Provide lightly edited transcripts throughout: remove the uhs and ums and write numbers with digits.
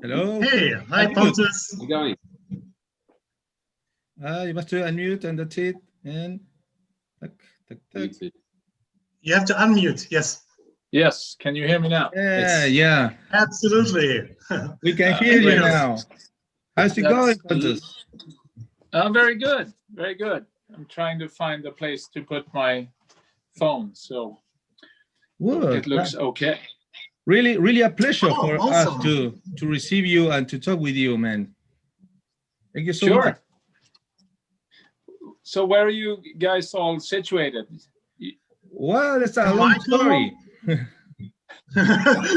Hello. Hey, hi Pontus. How's it going? You must unmute and that's it. And You have to unmute. Yes. Yes. Can you hear me now? Yeah. Absolutely. We can hear you now. How's it going, Pontus? Very good. Very good. I'm trying to find a place to put my phone, so it looks okay. Really a pleasure for awesome. us to receive you and to talk with you, man. Thank you so much. So where are you guys all situated? Well, it's a long story.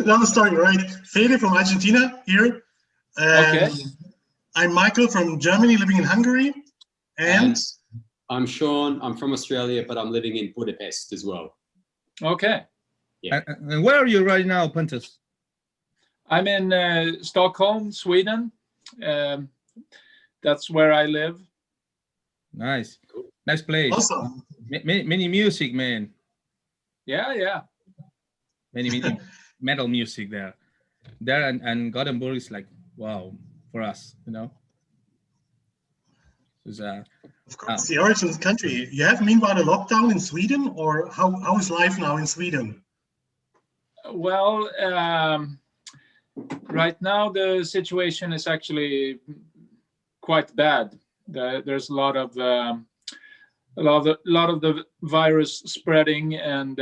Long story, right? Fede from Argentina here. Okay. I'm Michael from Germany, living in Hungary. And I'm Sean. I'm from Australia, but I'm living in Budapest as well. Okay. Yeah. And where are you right now, Pontus? I'm in Stockholm, Sweden. That's where I live. Nice. Cool. Nice place. Awesome. Many music, man. Yeah. Many metal music there. And Gothenburg is like, wow, for us, you know. Of course, the origin of the country. You have meanwhile a lockdown in Sweden, or how is life now in Sweden? Well, right now the situation is actually quite bad. There's a lot of the virus spreading, and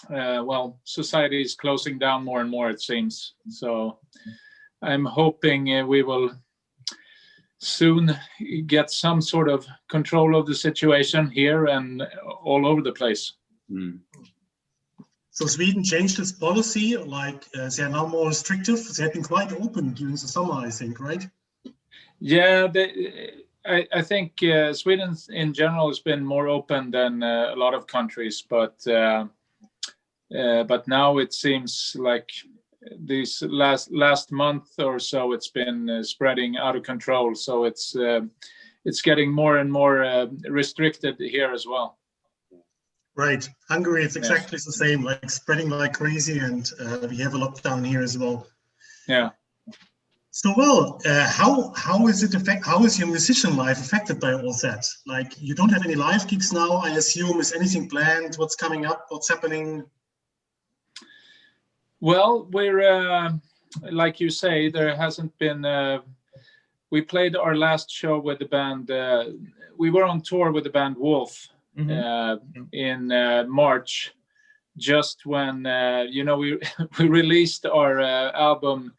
well, society is closing down more and more, it seems. So I'm hoping we will soon get some sort of control of the situation here and all over the place. So Sweden changed its policy, like they are now more restrictive. They have been quite open during the summer, I think, right? Yeah, I think Sweden in general has been more open than a lot of countries, but now it seems like this last month or so it's been spreading out of control. So it's getting more and more restricted here as well. Right. Hungary, it's exactly the same, like spreading like crazy, and we have a lockdown here as well. Yeah. So, well, how is your musician life affected by all that? Like, you don't have any live gigs now, I assume. Is anything planned? What's coming up? What's happening? Well, we're like you say, there hasn't been. We played our last show with the band. We were on tour with the band Wolf in March, just when we released our album.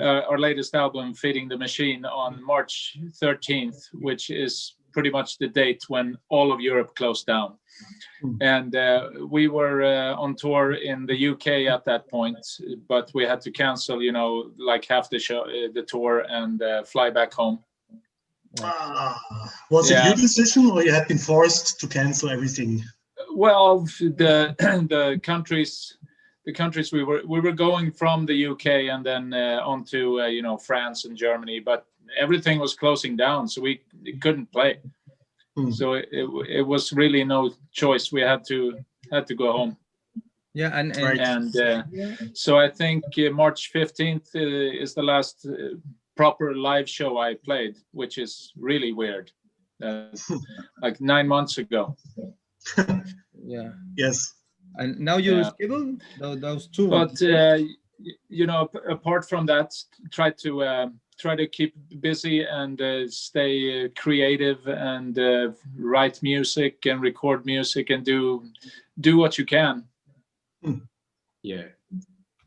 Our latest album, Feeding the Machine, on March 13th, which is pretty much the date when all of Europe closed down. And we were on tour in the UK at that point, but we had to cancel, like half the show, the tour, and fly back home. Was it your decision, or you had been forced to cancel everything? Well, the countries we were going from the UK and then on to France and Germany, but everything was closing down, so we couldn't play. So it was really no choice. We had to go home. Yeah, so I think March 15th is the last proper live show I played, which is really weird. Like 9 months ago. Yeah. Yes. And now you're scheduled those two. But apart from that, try to keep busy and stay creative and write music and record music and do what you can. Yeah.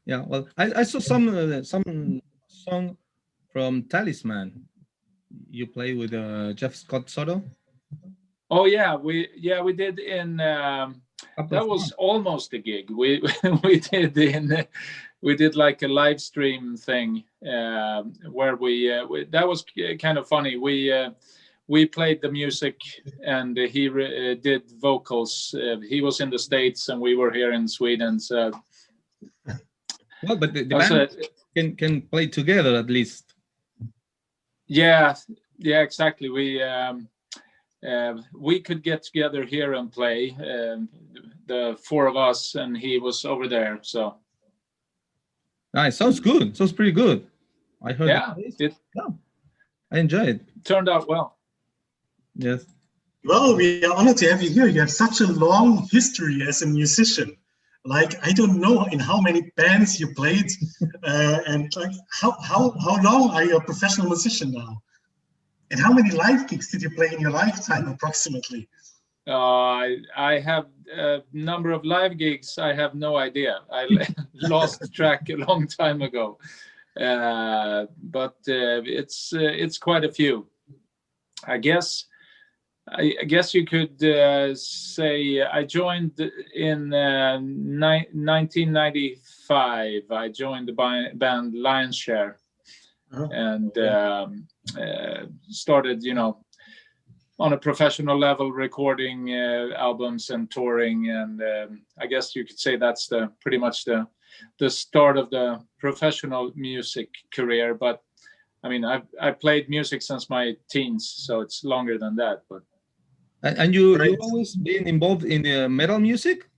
Well, I saw some song from Talisman. You play with Jeff Scott Soto. Oh yeah, we did in. That was almost a gig. We did like a live stream thing where we that was kind of funny. We played the music and he did vocals. He was in the States and we were here in Sweden. So well, but the band can play together at least. Yeah, exactly. We could get together here and play, the four of us, and he was over there. So nice. Sounds good. Sounds pretty good. I heard. Yeah, it I enjoy it. turned out well. Yes. Well, we are honored to have you here. You have such a long history as a musician. Like, I don't know in how many bands you played, and like how long are you a professional musician now? And how many live gigs did you play in your lifetime, approximately? I have a number of live gigs. I have no idea. I lost track a long time ago, but it's quite a few. I guess you could say I joined in 1995. I joined the band Lion's Share, and started, on a professional level, recording albums and touring. And I guess you could say that's pretty much the start of the professional music career. But I mean, I played music since my teens, so it's longer than that. But and you always been involved in the metal music?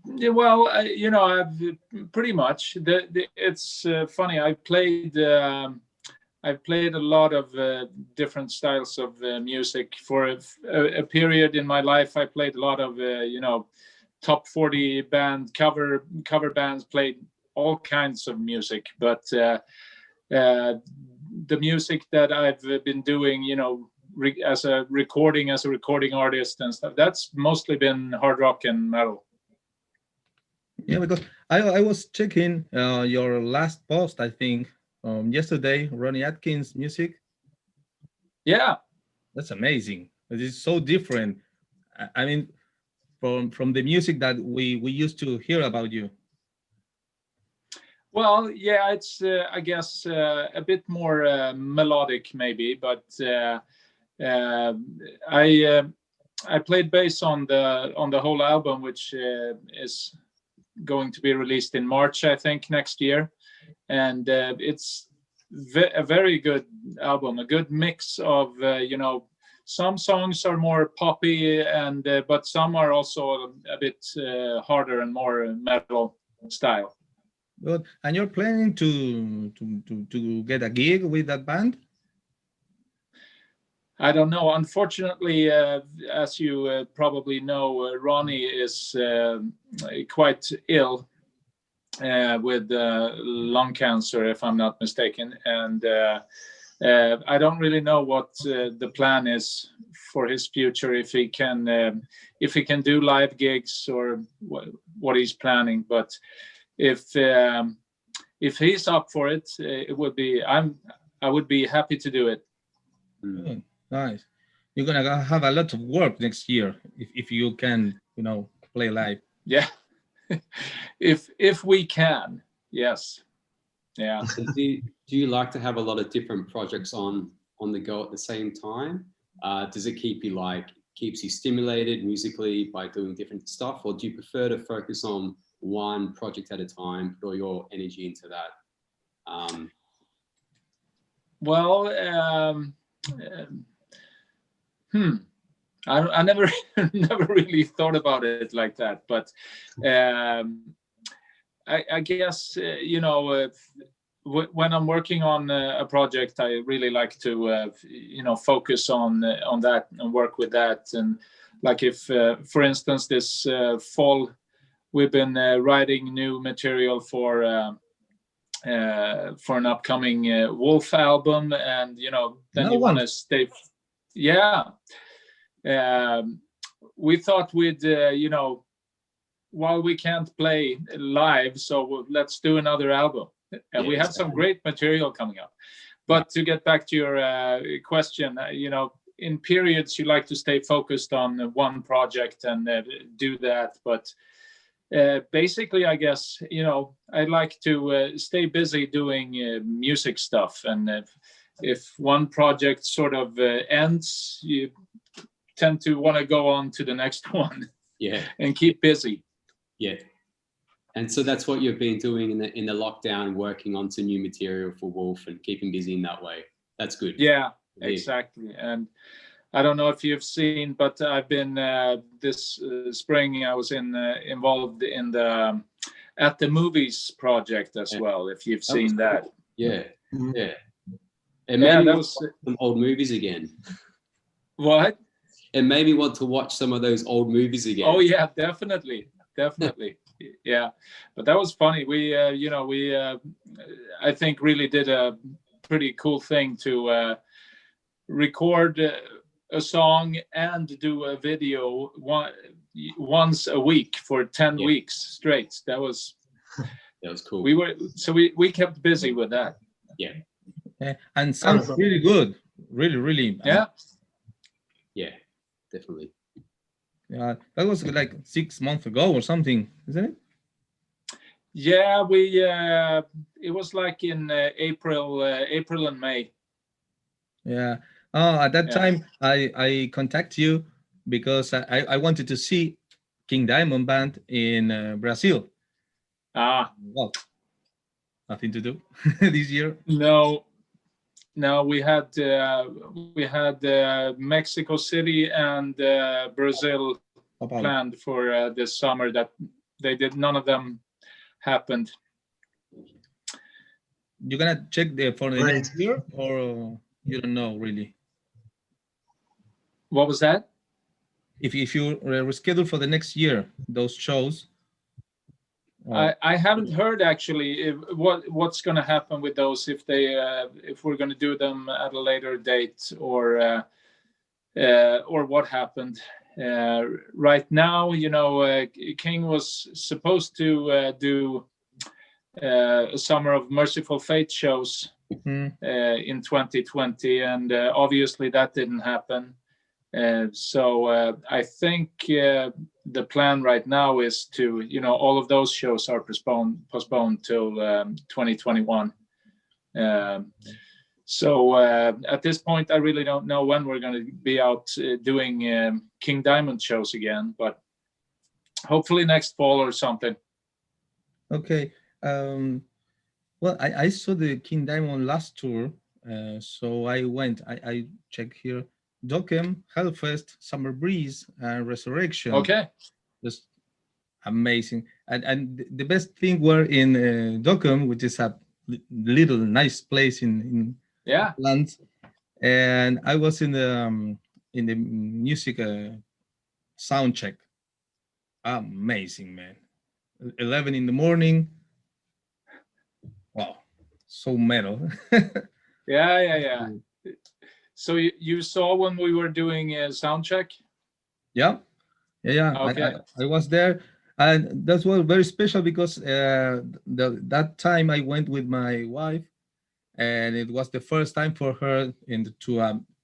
Well, I've pretty much. It's funny. I've played a lot of different styles of music. For a period in my life, I played a lot of top 40 band cover bands. Played all kinds of music, but the music that I've been doing, as a recording artist and stuff, that's mostly been hard rock and metal. Yeah, because I was checking your last post, I think, yesterday, Ronnie Atkins music. Yeah, that's amazing. It is so different. I mean, from the music that we used to hear about you. Well, yeah, it's I guess a bit more melodic maybe, but I played bass on the whole album, which is going to be released in March, I think, next year. And it's a very good album, a good mix of some songs are more poppy, and but some are also a bit harder and more metal style. Good. And you're planning to get a gig with that band? I don't know. Unfortunately, as you probably know, Ronnie is quite ill with lung cancer, if I'm not mistaken. And I don't really know what the plan is for his future, if he can do live gigs or what he's planning. But if he's up for it, it would be I would be happy to do it. Mm. Nice. You're gonna have a lot of work next year if you can, play live. Yeah. if we can, yes. Yeah. Do you like to have a lot of different projects on the go at the same time? Does it keeps you stimulated musically by doing different stuff, or do you prefer to focus on one project at a time, put all your energy into that? Well, I never really thought about it like that, but I guess when I'm working on a project, I really like to focus on that and work with that. And like if for instance this fall we've been writing new material for an upcoming Wolf album, and then you want to stay. Yeah. We thought we'd while we can't play live, so let's do another album. And we have some great material coming up. But to get back to your question, in periods you like to stay focused on one project and do that. But basically, I guess, I like to stay busy doing music stuff. And if one project sort of ends, you tend to want to go on to the next one. Yeah. And keep busy. Yeah. And so that's what you've been doing in the lockdown, working on some new material for Wolf and keeping busy in that way. That's good. Yeah, exactly. And I don't know if you've seen, but I've been this spring, I was involved in the At the Movies project as well, if you've seen that. Cool. Yeah, Mhm. yeah. And maybe that watch was some old movies again. what? And maybe want to watch some of those old movies again. Oh yeah, definitely. Yeah, but that was funny. We I think really did a pretty cool thing to record a song and do a video once a week for 10 weeks straight. That was cool. We kept busy with that. Yeah. And sounds really good. Really. Yeah. Yeah, definitely. Yeah, that was like 6 months ago or something, isn't it? Yeah, it was like in April and May. Yeah. Oh, at that time I contact you because I wanted to see King Diamond Band in Brazil. Well, nothing to do this year. No, we had Mexico City and Brazil planned for this summer. That they did. None of them happened. You're gonna check for the next year, or you don't know really? What was that? If you reschedule for the next year those shows. I haven't heard actually what's going to happen with those, if we're going to do them at a later date or what happened. Right now, King was supposed to do a Summer of Merciful Fate shows in 2020, and obviously that didn't happen. So I think the plan right now is to, all of those shows are postponed till 2021. So at this point, I really don't know when we're going to be out doing King Diamond shows again, but hopefully next fall or something. Okay. Well, I saw the King Diamond last tour, so I went. I checked here. Dokem, Hellfest, Summer Breeze, and Resurrection. Okay. Just amazing. And the best thing were in Dokem, which is a little nice place in land. And I was in the music sound check. Amazing, man. 11 in the morning. Wow, so metal. Yeah. So you saw when we were doing a sound check? Yeah. Okay. I was there, and that was very special because that time I went with my wife, and it was the first time for her into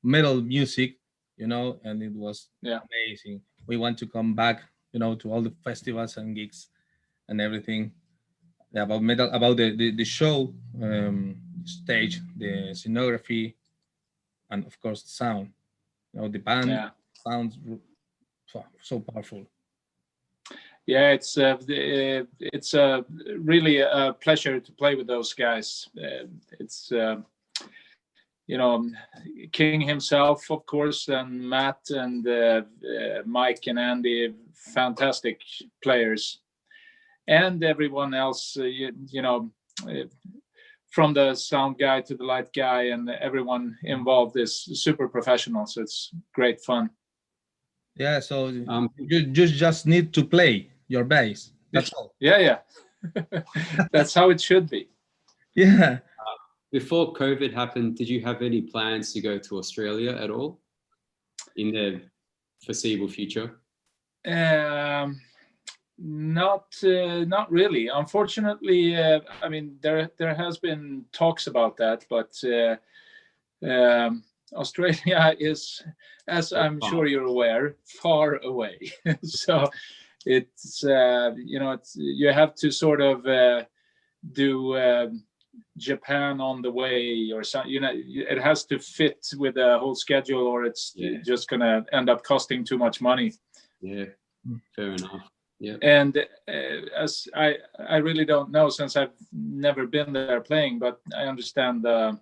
metal music, and it was amazing. We want to come back, to all the festivals and gigs and everything about metal, about the show, stage, the scenography, and of course the sound. The band sounds so powerful. Yeah, it's really a pleasure to play with those guys. It's King himself, of course, and Matt and Mike and Andy, fantastic players, and everyone else. From the sound guy to the light guy, and everyone involved is super professional. So it's great fun. Yeah, so you just need to play your bass. That's all. Yeah. That's how it should be. Yeah. Before COVID happened, did you have any plans to go to Australia at all in the foreseeable future? Not really. Unfortunately, I mean, there has been talks about that, but Australia is, as I'm sure you're aware, far away. So it's you have to sort of do Japan on the way or something. It has to fit with the whole schedule, or it's just gonna end up costing too much money. Yeah, fair enough. Yeah. And as I really don't know, since I've never been there playing, but I understand the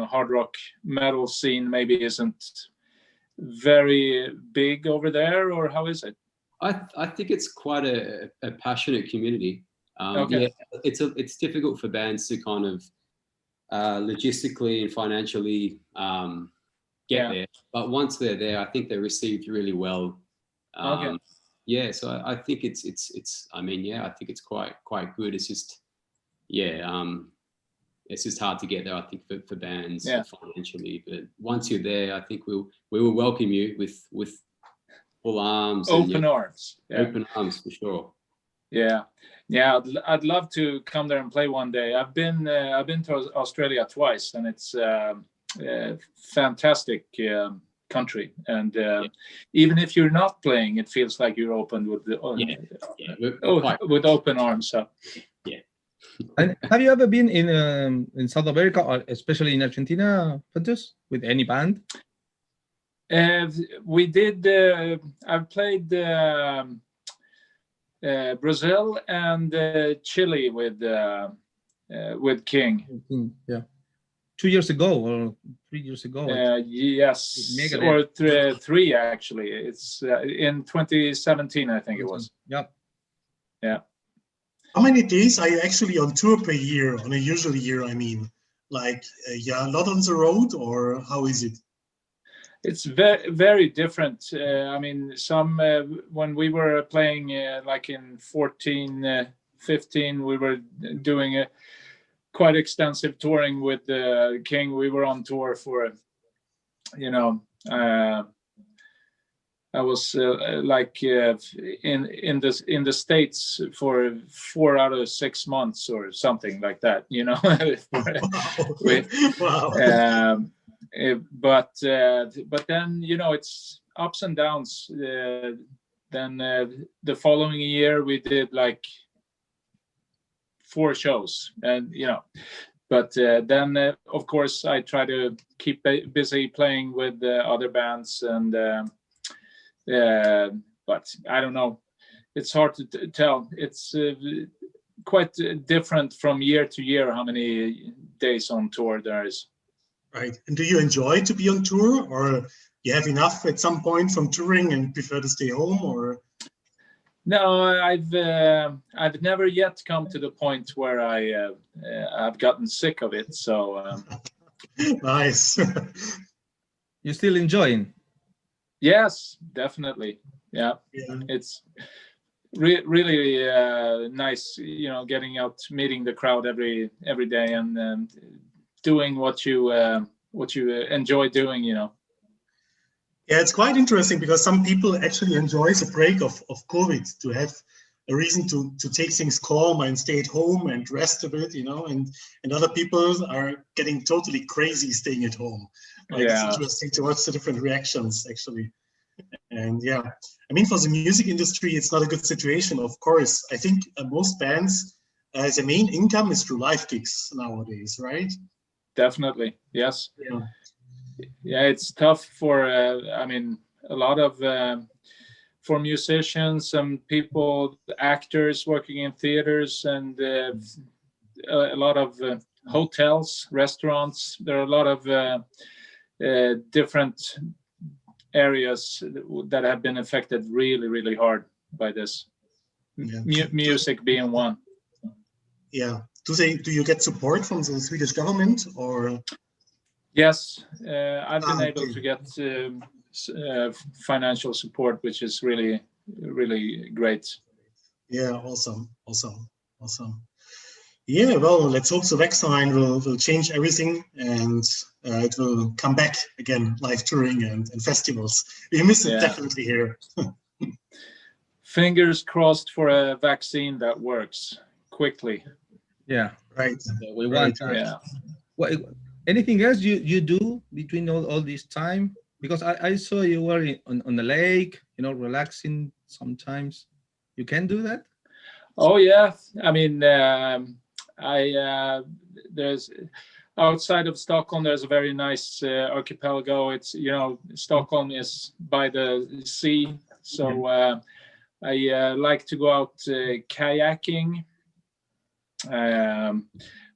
hard rock metal scene maybe isn't very big over there, or how is it? I think it's quite a passionate community. Okay. Yeah, it's difficult for bands to kind of logistically and financially get there, but once they're there, I think they're received really well. Okay. Yeah, so I think it's. I mean, yeah, I think it's quite good. It's just, yeah, it's just hard to get there, I think, for bands financially. But once you're there, I think we will welcome you with full arms, open arms. Yeah. Open arms for sure. Yeah, I'd love to come there and play one day. I've been to Australia twice, and it's a fantastic country. And even if you're not playing, it feels like you're open with with open arms. So. Yeah. And have you ever been in South America, or especially in Argentina, Pontus, with any band? We did. I've played Brazil and Chile with King. Yeah, 2 years ago or 3 years ago. Yes, or 3 actually. It's in 2017, I think it was. Yep. Yeah. How many days are you actually on tour per year, on a usual year, I mean? Like, a lot on the road, or how is it? It's very, very different. I mean, some, when we were playing, like in 14, 15, we were doing a quite extensive touring with King. We were on tour for, I was like in the States for 4 out of 6 months or something like that, Wow. But then it's ups and downs. Then the following year we did like 4 shows, and but then of course I try to keep busy playing with other bands, and but I don't know, it's hard to tell. It's quite different from year to year how many days on tour there is. Right. And do you enjoy to be on tour, or you have enough at some point from touring and prefer to stay home, or? No, I've never yet come to the point where I've gotten sick of it. So Nice. You're still enjoying? Yes, definitely. Yeah. It's really nice, getting out, meeting the crowd every day, and doing what you enjoy doing. Yeah, it's quite interesting because some people actually enjoy the break of COVID, to have a reason to take things calm and stay at home and rest a bit, and other people are getting totally crazy staying at home. It's interesting to watch the different reactions, actually. And yeah, I mean, for the music industry, it's not a good situation, of course. I think most bands, the main income is through live gigs nowadays, right? Definitely, yes. Yeah, it's tough for a lot of for musicians and people, actors working in theaters, and a lot of hotels, restaurants. There are a lot of different areas that have been affected really, really hard by this. Music being one. Yeah. Do you get support from the Swedish government, or? Yes, I've been able to get financial support, which is really, really great. Yeah, awesome. Yeah, well, let's hope the vaccine will change everything, and it will come back again, live touring and festivals. We miss it definitely here. Fingers crossed for a vaccine that works quickly. Yeah, right. We want that. Yeah. What, anything else you do between all this time? Because I saw you were on the lake, relaxing sometimes. You can do that? Oh yeah, I mean, there's outside of Stockholm, there's a very nice archipelago. It's Stockholm is by the sea, so I like to go out kayaking,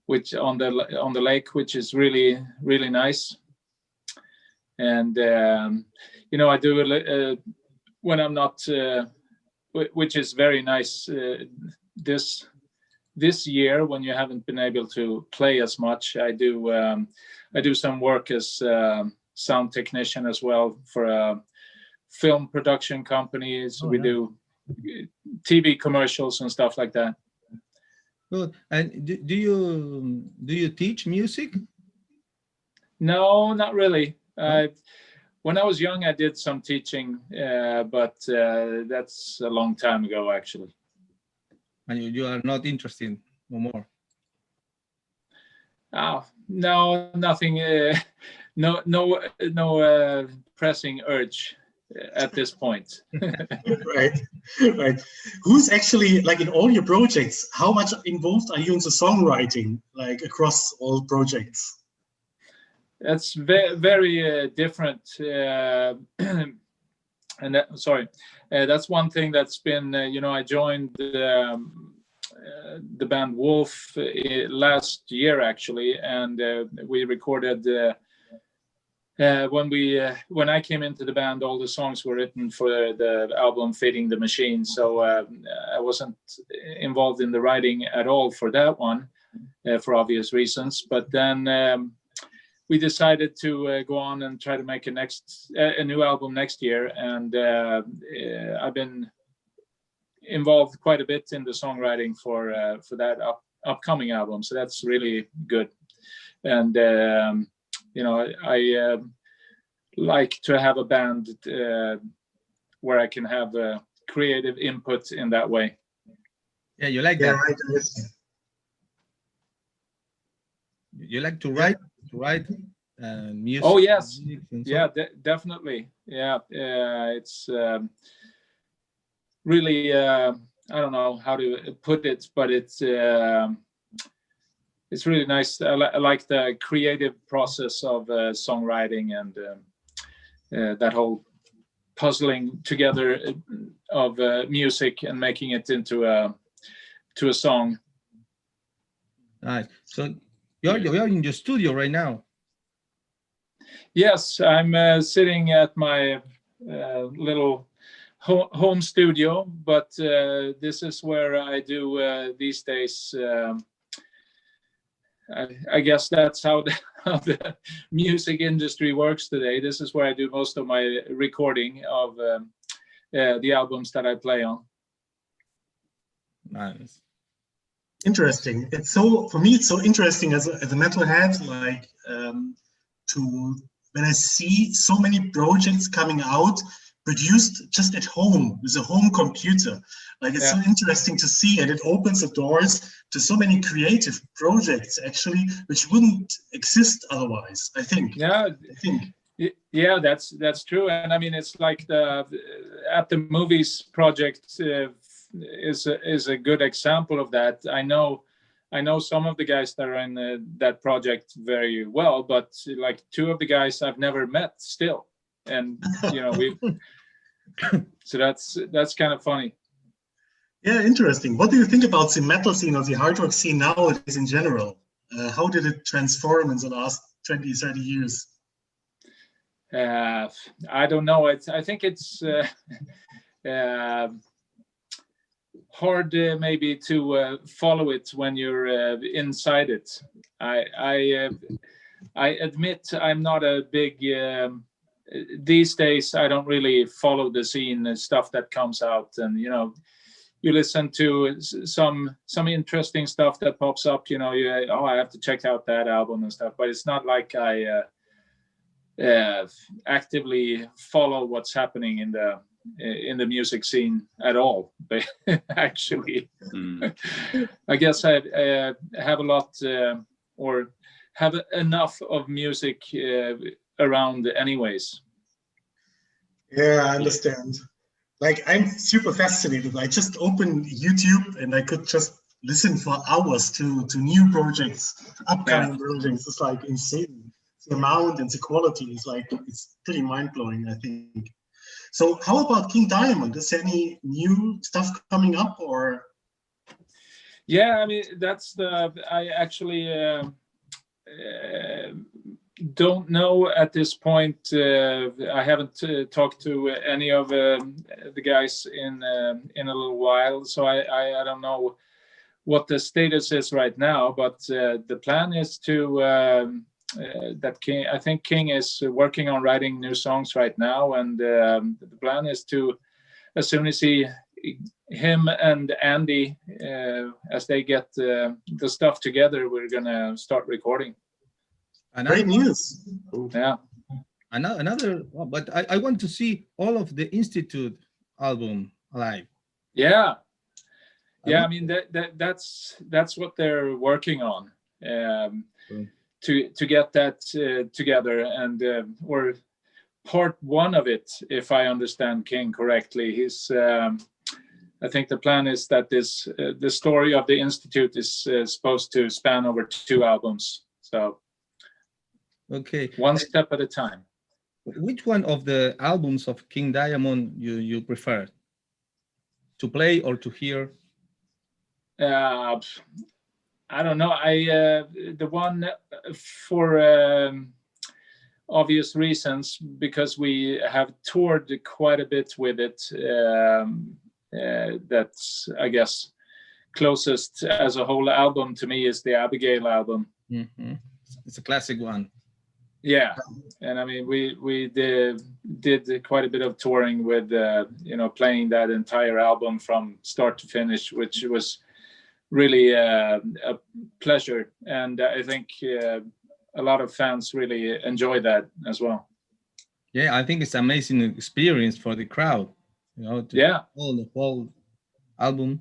which on the lake, which is really, really nice. And I do when I'm not, which is very nice this this year, when you haven't been able to play as much, I do some work as sound technician as well for a film production companies. We do TV commercials and stuff like that. Good. And do you teach music? No, not really. When I was young, I did some teaching, but that's a long time ago, actually. And you are not interested no more? Oh, no, nothing. No pressing urge at this point. Right, right. Who's actually, like, in all your projects, how much involved are you in the songwriting, like across all projects? That's very different. And that's one thing that's been, I joined the band Wolf last year, actually, and we recorded. When I came into the band, all the songs were written for the album Fading the Machine, so I wasn't involved in the writing at all for that one, for obvious reasons. But then we decided to go on and try to make a new album next year, and I've been involved quite a bit in the songwriting for that upcoming album, so that's really good. And I like to have a band where I can have creative input in that way. Yeah, you like that. You like to write music? Oh yes, music yeah, definitely. Yeah, it's really I don't know how to put it, but it's really nice. I like the creative process of songwriting and that whole puzzling together of music and making it into a song. Nice. So you're in your studio right now. Yes, I'm sitting at my little home studio, but this is where I do these days. I guess that's how the music industry works today. This is where I do most of my recording of the albums that I play on. Nice. Interesting. For me, it's so interesting as a metalhead, like when I see so many projects coming out produced just at home with a home computer. Like, it's so interesting to see, and it opens the doors to so many creative projects, actually, which wouldn't exist otherwise, I think. Yeah, that's true. And I mean, it's like the Atthemovies project is a good example of that. I know some of the guys that are in that project very well, but like two of the guys I've never met still, and so that's kind of funny. Yeah, interesting. What do you think about the metal scene or the hard rock scene nowadays in general? How did it transform in the last 20, 30 years? I don't know. I think it's hard maybe to follow it when you're inside it. I admit I'm not a big these days. I don't really follow the scene and stuff that comes out, and you listen to some interesting stuff that pops up. I have to check out that album and stuff, but it's not like I actively follow what's happening in the music scene at all. Actually, I guess I have a lot or have enough of music around anyways. Yeah, I understand. Like, I'm super fascinated. I just opened YouTube and I could just listen for hours to new projects, upcoming projects. It's like insane. The amount and the quality is like, it's pretty mind-blowing, I think. So how about King Diamond? Is there any new stuff coming up, or? Yeah, I mean, I actually don't know at this point. I haven't talked to any of the guys in a little while, so I don't know what the status is right now, but the plan is to that King. I think King is working on writing new songs right now, and the plan is to, as soon as him and Andy, as they get the stuff together, we're gonna start recording. Great news. Yeah. Another, but I want to see all of the Institute album live. Yeah. Yeah, I mean that's what they're working on, to get that together, and or part one of it, if I understand King correctly. He's I think the plan is that the story of the Institute is supposed to span over 2 albums. So okay, one step at a time. Which one of the albums of King Diamond you prefer to play or to hear? I don't know. The one for obvious reasons, because we have toured quite a bit with it. That's, I guess, closest as a whole album to me is the Abigail album. Mm-hmm. It's a classic one. Yeah, and I mean we did quite a bit of touring with playing that entire album from start to finish, which was really a pleasure, and I think a lot of fans really enjoy that as well. Yeah, I think it's an amazing experience for the crowd. Yeah, all the whole album.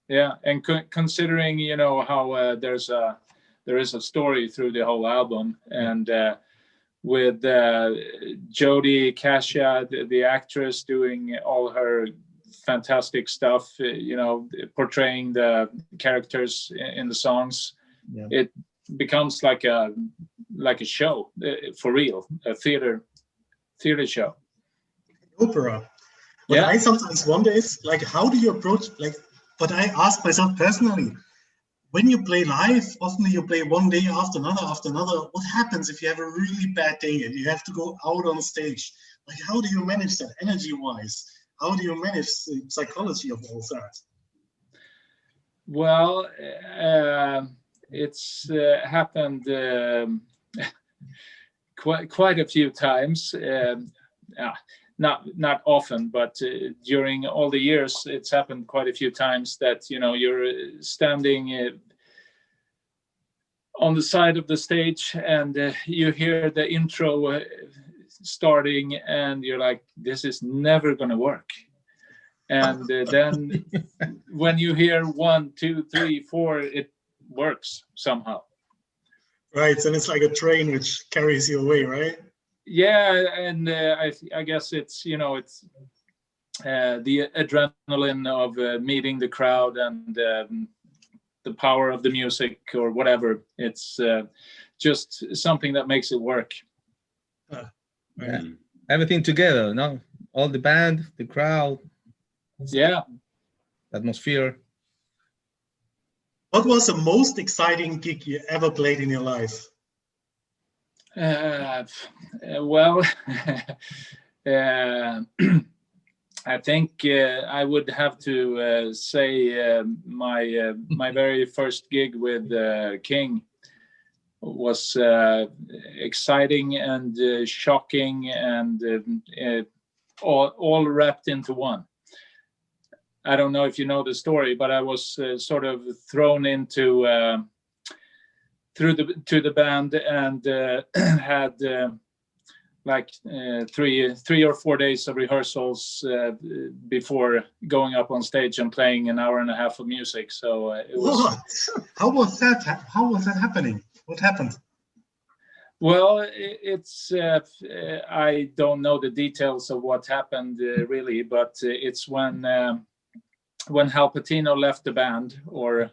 Yeah, and considering how there is a story through the whole album, and with Jodie Kasia, the actress, doing all her fantastic stuff, portraying the characters in the songs, it becomes like a show for real, a theater show. Opera. What I sometimes wonder is, like, how do you approach, like, what I ask myself personally, when you play live, often you play one day after another. What happens if you have a really bad day and you have to go out on stage? Like, how do you manage that energy-wise? How do you manage the psychology of all that? Well, it's happened quite a few times. Not often, but during all the years, it's happened quite a few times that you're standing on the side of the stage and you hear the intro starting, and you're like, "This is never going to work." And then when you hear 1, 2, 3, 4, it works somehow. Right, and it's like a train which carries you away, right? Yeah, and I guess it's the adrenaline of meeting the crowd and the power of the music or whatever. It's just something that makes it work. Yeah. Everything together, no? All the band, the crowd. Yeah. Atmosphere. What was the most exciting gig you ever played in your life? Well, I think I would have to say my very first gig with King was exciting and shocking and all wrapped into one. I don't know if you know the story, but I was sort of thrown into to the band and had like 3 or 4 days of rehearsals before going up on stage and playing an hour and a half of music. So it was. What? How was that? How was that happening? What happened? Well, it's I don't know the details of what happened really, but it's when Hal Patino left the band, or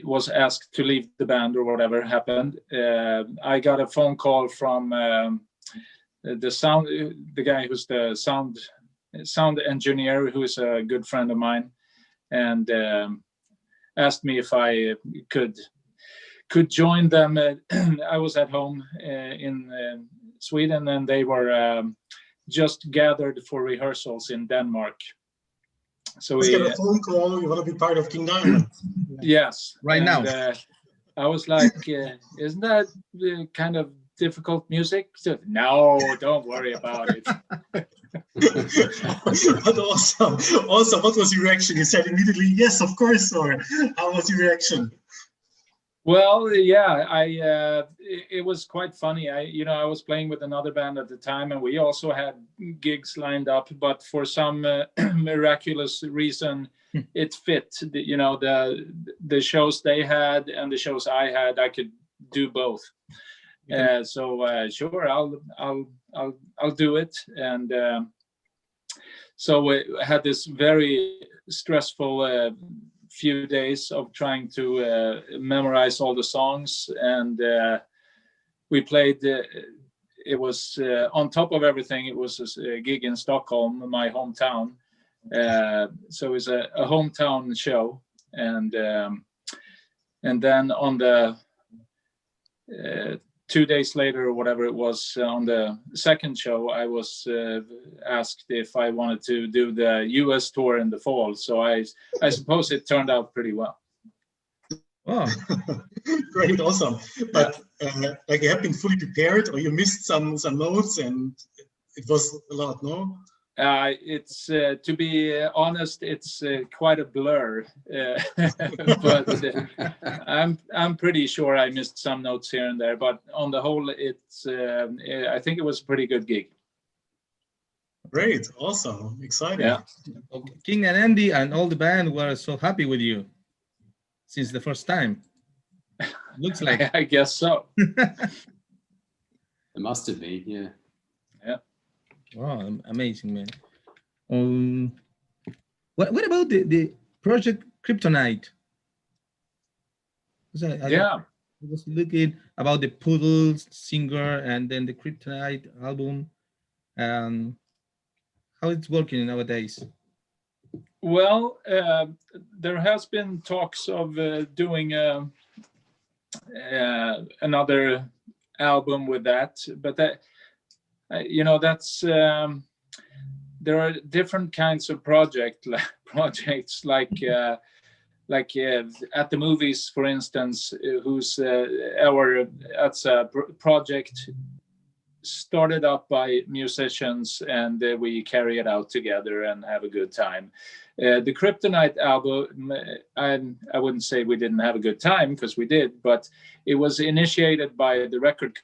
was asked to leave the band or whatever happened. I got a phone call from the guy who's the sound engineer, who is a good friend of mine, and asked me if I could join them. I was at home in Sweden, and they were just gathered for rehearsals in Denmark. So Let's get a phone call. You want to be part of King Diamond? Yes, Right now. I was like, isn't that kind of difficult music? So, no, don't worry about it. But also, what was your reaction? You said immediately, yes, of course, or how was your reaction? Well, yeah, it was quite funny. I was playing with another band at the time, and we also had gigs lined up, but for some miraculous reason, it fit. The shows they had and the shows I had, I could do both. So sure, I'll do it. And so we had this very stressful few days of trying to memorize all the songs, and we played. It was on top of everything. It was a gig in Stockholm, my hometown. So it was a hometown show, and then on the 2 days later or whatever it was, on the second show, I was asked if I wanted to do the US tour in the fall. So I suppose it turned out pretty well. Oh, great, awesome. But like, you have been fully prepared, or you missed some notes, and it was a lot, no? It's to be honest, it's quite a blur, but I'm pretty sure I missed some notes here and there. But on the whole, it's I think it was a pretty good gig. Great, awesome, exciting. Yeah. King and Andy and all the band were so happy with you since the first time. Looks like. I guess so. It must have been, yeah. Yeah. Wow, amazing, man. What about the project Kryptonite? I was looking about the Poodles singer and then the Kryptonite album. How it's working nowadays? Well, there has been talks of doing another album with that, but that that's there are different kinds of projects like at the movies, for instance, who's that's a project started up by musicians, and we carry it out together and have a good time. The Kryptonite album, I wouldn't say we didn't have a good time, because we did, but it was initiated by the record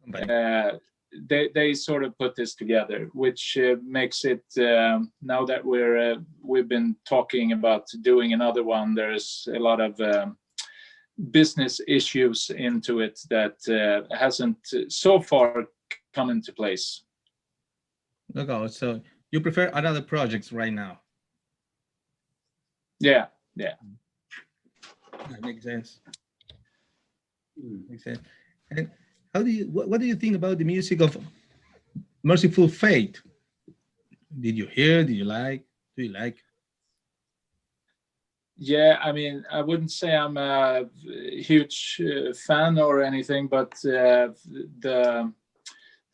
company. They sort of put this together, which makes it, now that we've been talking about doing another one, there's a lot of business issues into it that hasn't so far come into place. Okay, so you prefer another projects right now? Yeah. That makes sense. Makes sense. And what do you think about the music of Merciful Fate? Did you hear? Did you like? Do you like? Yeah, I mean, I wouldn't say I'm a huge fan or anything, but the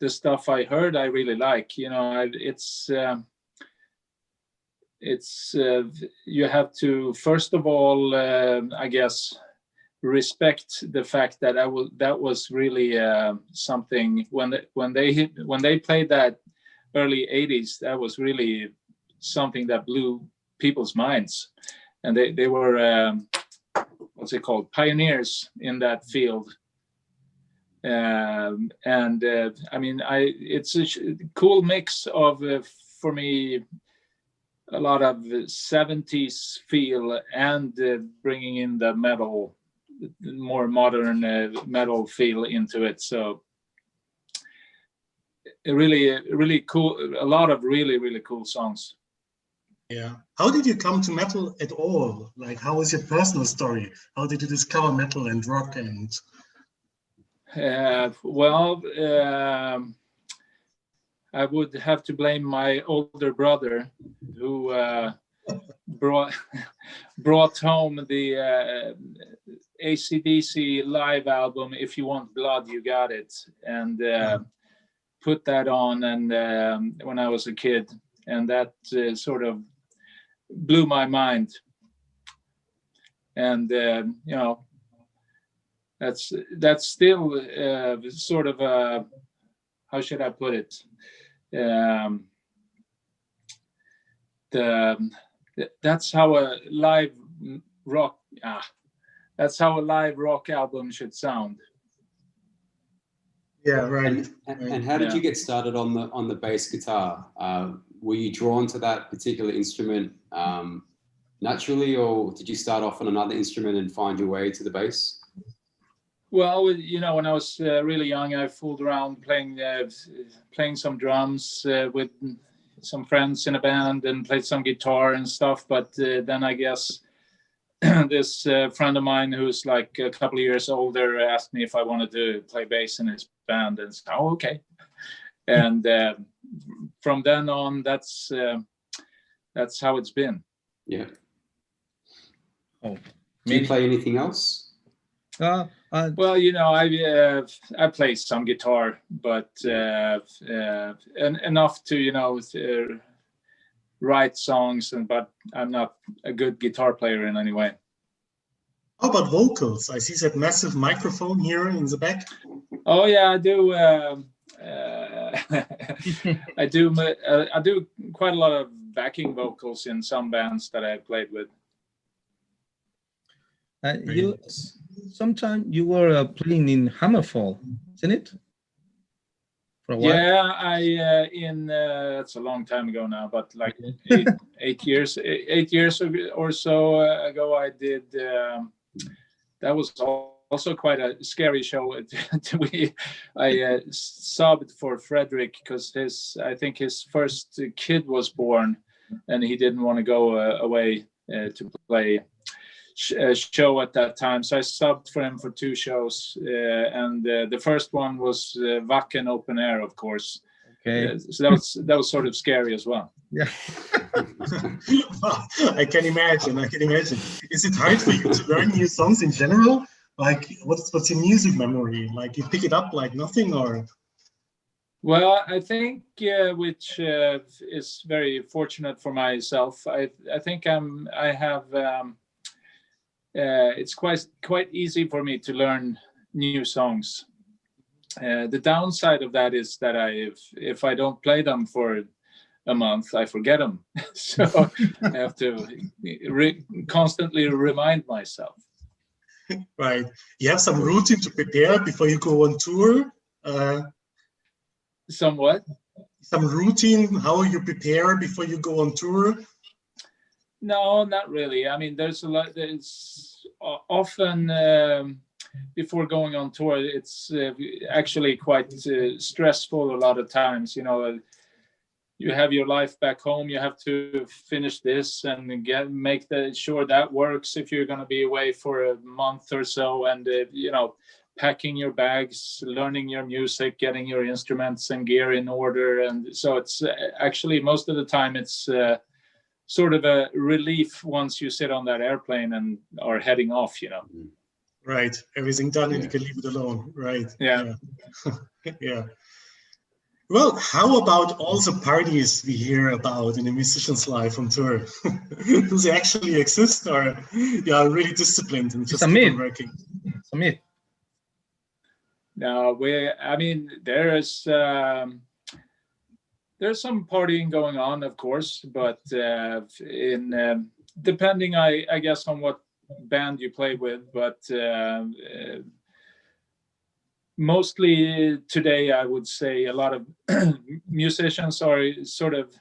stuff I heard, I really like. It's you have to, first of all, I guess, respect the fact that that was really something when they played that early 80s, that was really something that blew people's minds. And they were what's it called, pioneers in that field. I mean, it's a cool mix of for me, a lot of 70s feel and bringing in the metal, more modern metal feel into it. So really cool, a lot of really cool songs. Yeah. How did you come to metal at all? Like, how was your personal story? How did you discover metal and rock? And I would have to blame my older brother, who brought home the AC/DC live album, If You Want Blood, You Got It, and put that on, and when I was a kid, and that sort of blew my mind. And you know, that's still sort of a, how should I put it? That's how a live rock album should sound. Yeah, right. And how did you get started on the bass guitar? Were you drawn to that particular instrument naturally, or did you start off on another instrument and find your way to the bass? Well, you know, when I was really young, I fooled around playing some drums with some friends in a band and played some guitar and stuff. But then I guess this friend of mine who's like a couple of years older asked me if I wanted to play bass in his band, and said, "Oh, okay." And from then on, that's how it's been. Yeah. Oh, do you play anything else? Well, you know, I play some guitar, but and enough to, you know, write songs, but I'm not a good guitar player in any way. How about vocals? I see that massive microphone here in the back. Oh yeah, I do. I do quite a lot of backing vocals in some bands that I played with. Sometime you were playing in Hammerfall, isn't it? For a while? Yeah, it's a long time ago now, but like 8 years or so ago, I did. That was also quite a scary show. I subbed for Frederick because I think his first kid was born, and he didn't want to go away to play a show at that time, so I subbed for him for 2 shows, and the first one was Wacken open air, of course. Okay. So that was sort of scary as well. Yeah. I can imagine. Is it hard for you to learn new songs in general? Like, what's your music memory? Like, you pick it up like nothing, or? Well, I think which is very fortunate for myself. I think I have. It's quite easy for me to learn new songs. The downside of that is that if I don't play them for a month, I forget them. So I have to constantly remind myself. Right. You have some routine to prepare before you go on tour? Somewhat. Some routine, how you prepare before you go on tour? No, not really. I mean, there's a lot. It's often before going on tour, it's actually quite stressful a lot of times. You know, you have your life back home. You have to finish this and make sure that works if you're going to be away for a month or so. And you know, packing your bags, learning your music, getting your instruments and gear in order. And so it's actually most of the time it's sort of a relief once you sit on that airplane and are heading off, you know. Right. Everything done and you can leave it alone. Right. Yeah. Yeah. Well, how about all the parties we hear about in a musician's life on tour? Do they actually exist, or you are really disciplined and just keep on working? It's a myth. No, I mean, there's some partying going on, of course, but depending, I guess, on what band you play with, but mostly today, I would say a lot of musicians are sort of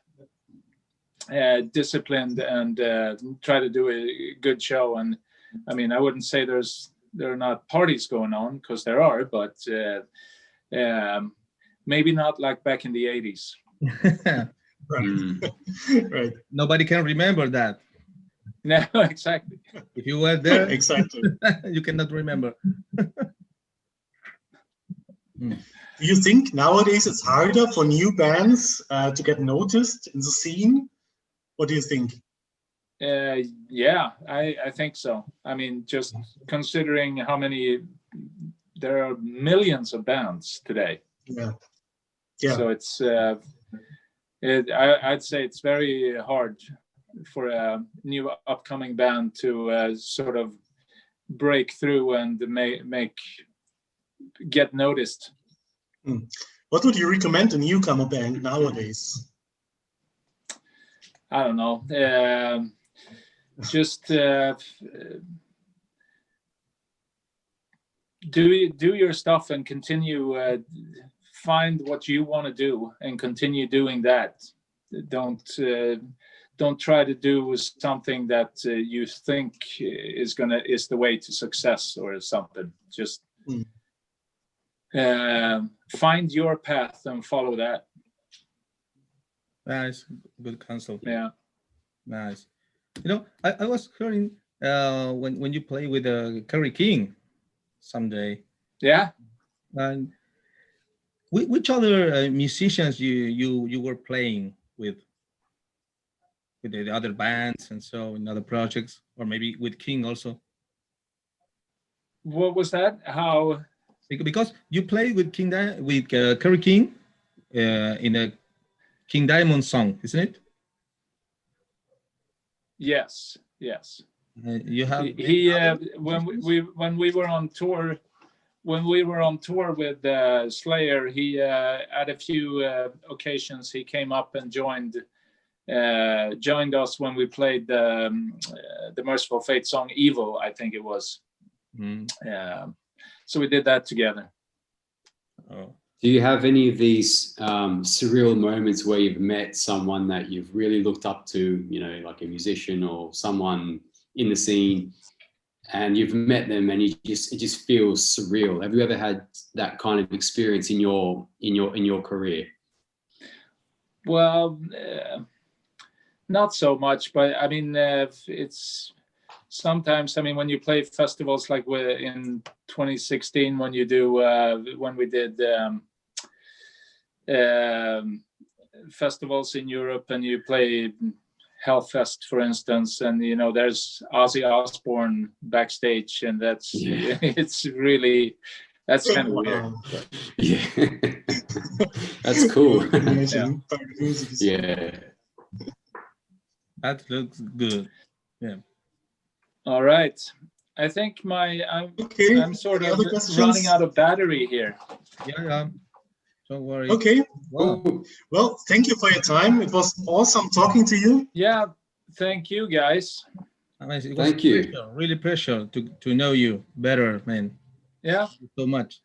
disciplined and try to do a good show. And I mean, I wouldn't say there are not parties going on, because there are, but maybe not like back in the 80s. Right. Right. Nobody can remember that. No, exactly. If you were there, exactly, you cannot remember. Do you think nowadays it's harder for new bands to get noticed in the scene? What do you think? Yeah, I think so. I mean, just considering how many, there are millions of bands today. Yeah. So it's, I'd say it's very hard a new upcoming band to sort of break through and get noticed. What would you recommend a newcomer band nowadays? I don't know. Just do your stuff and continue. Find what you want to do and continue doing that. Don't try to do something that you think is the way to success or something. Just find your path and follow that. Nice, good counsel. Yeah, nice. You know, I was hearing when you play with Kerry King someday. Yeah. And which other musicians you were playing with the other bands and so in other projects, or maybe with King also? What was that? How? Because you played with Kerry King in a King Diamond song, isn't it? Yes. You have when we were on tour. When we were on tour with Slayer, he at a few occasions he came up and joined us when we played the Merciful Fate song "Evil," I think it was. So we did that together. Oh. Do you have any of these surreal moments where you've met someone that you've really looked up to, you know, like a musician or someone in the scene, and you've met them and it just feels surreal? Have you ever had that kind of experience in your career? Well, not so much, but I mean, it's sometimes. I mean, when you play festivals like in 2016, when you do when we did festivals in Europe, and you play Hellfest, for instance, and you know there's Ozzy Osbourne backstage, and that's it's really kind of weird. Yeah, that's cool. Yeah. That looks good. Yeah. All right. I think I'm sort of running out of battery here. Yeah. Don't worry. Okay. Wow. Well, thank you for your time. It was awesome talking to you. Yeah. Thank you, guys. I mean, it was Thank you. Really pleasure to know you better, man. Yeah. Thank you so much.